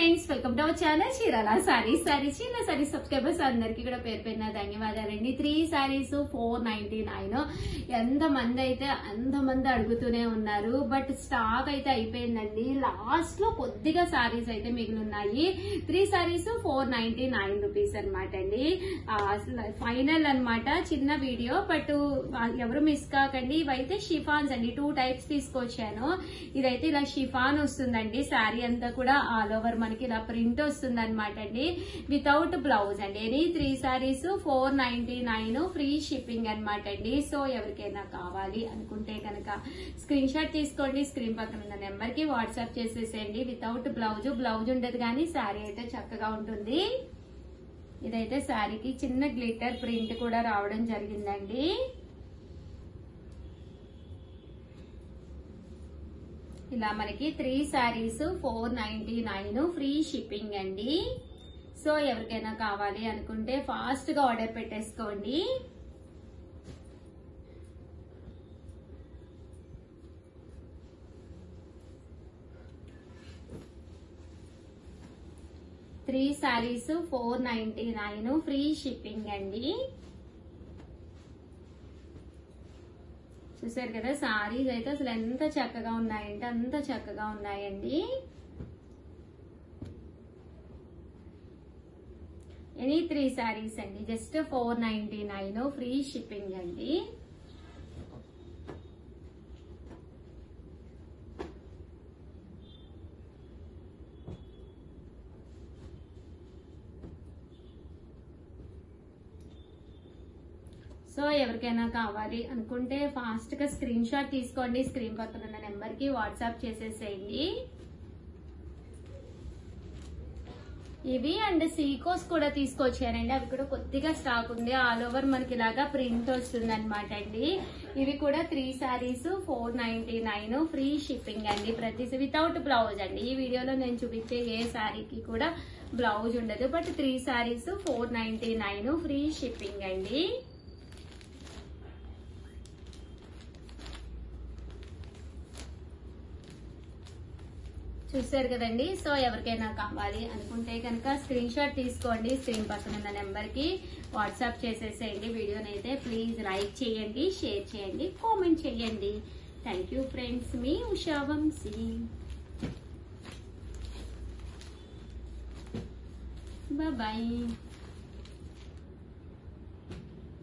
Friends, welcome to our channel Chirala saris. Chirala saris subscribers అందరికి కూడా పేరు పేరున ధన్యవాదాలండి. 3 సారీస్ 499. ఎంతమంది అయితే అంతమంది అడుగుతూనే ఉన్నారు. బట్ స్టాక్ అయితే అయిపోయిందండి. లాస్ట్ లో కొద్దిగా సారీస్ అయితే మిగిలిన్నాయి. 3 సారీస్ 499 రూపీస్ అనమాట అండి. ఫైనల్ అనమాట. చిన్న వీడియో, బట్ ఎవరు మిస్ కాకండి. ఇవైతే షిఫాన్స్ అండి. 2 టైప్స్ తీసుకొచ్చాను. ఇదైతే ఇలా షిఫాన్ వస్తుందండి. శారీ అంతా కూడా ఆల్ ఓవర్ మనకి ఇలా ప్రింట్ వస్తుంది అనమాట అండి. వితౌట్ బ్లౌజ్ అండి. ఎనీ 3 సారీస్ 499 ఫ్రీ షిప్పింగ్ అనమాట అండి. సో ఎవరికైనా కావాలి అనుకుంటే కనుక స్క్రీన్ షాట్ తీసుకోండి. స్క్రీన్ పక్కన ఉన్న నెంబర్ కి వాట్సాప్ చేసేసేయండి. వితౌట్ బ్లౌజ్ ఉండదు, కానీ శారీ అయితే చక్కగా ఉంటుంది. ఇదైతే శారీకి చిన్న గ్లిటర్ ప్రింట్ కూడా రావడం జరిగిందండి. ఇలా మనకి 3 సారీస్ 499 ఫ్రీ షిప్పింగ్ అండి. సో ఎవరికైనా కావాలి అనుకుంటే ఫాస్ట్ గా ఆర్డర్ పెట్టేసుకోండి. త్రీ సారీస్ 499 ఫ్రీ షిప్పింగ్ అండి. చూసారు కదా, సారీస్ అయితే అసలు ఎంత చక్కగా ఉన్నాయంటే అంత చక్కగా ఉన్నాయండి. ఎనీ 3 సారీస్ అండి. జస్ట్ 499 ఫ్రీ షిప్పింగ్ అండి. సో ఎవరికైనా కావాలి అనుకుంటే ఫాస్ట్ గా స్క్రీన్ షాట్ తీసుకోండి. స్క్రీన్ పక్కన ఉన్న నెంబర్ కి వాట్సాప్ చేసేసేయండి. ఇవి అండ్ సీకోస్ కూడా తీసుకొచ్చానండి. అవి కూడా కొద్దిగా స్టాక్ ఉంది. ఆల్ ఓవర్ మనకి ఇలాగా ప్రింట్ వస్తుంది అనమాట అండి. ఇవి కూడా 3 సారీస్ 499 ఫ్రీ షిప్పింగ్ అండి. ప్రతి వితౌట్ బ్లౌజ్ అండి. ఈ వీడియోలో నేను చూపించే ఏ సారీకి కూడా బ్లౌజ్ ఉండదు. బట్ 3 సారీస్ 499 ఫ్రీ షిప్పింగ్ అండి. చూసారు కదండి. సో ఎవరికైనా కావాలి అనుకుంటే కనుక స్క్రీన్ షాట్ తీసుకోండి. స్క్రీన్ పక్కన ఉన్న నెంబర్ కి వాట్సాప్ చేసేసేయండి. వీడియోని అయితే ప్లీజ్ లైక్ చేయండి, షేర్ చేయండి, కామెంట్ చేయండి. Thank you friends. మీ ఉషా వంశీ. బాయ్.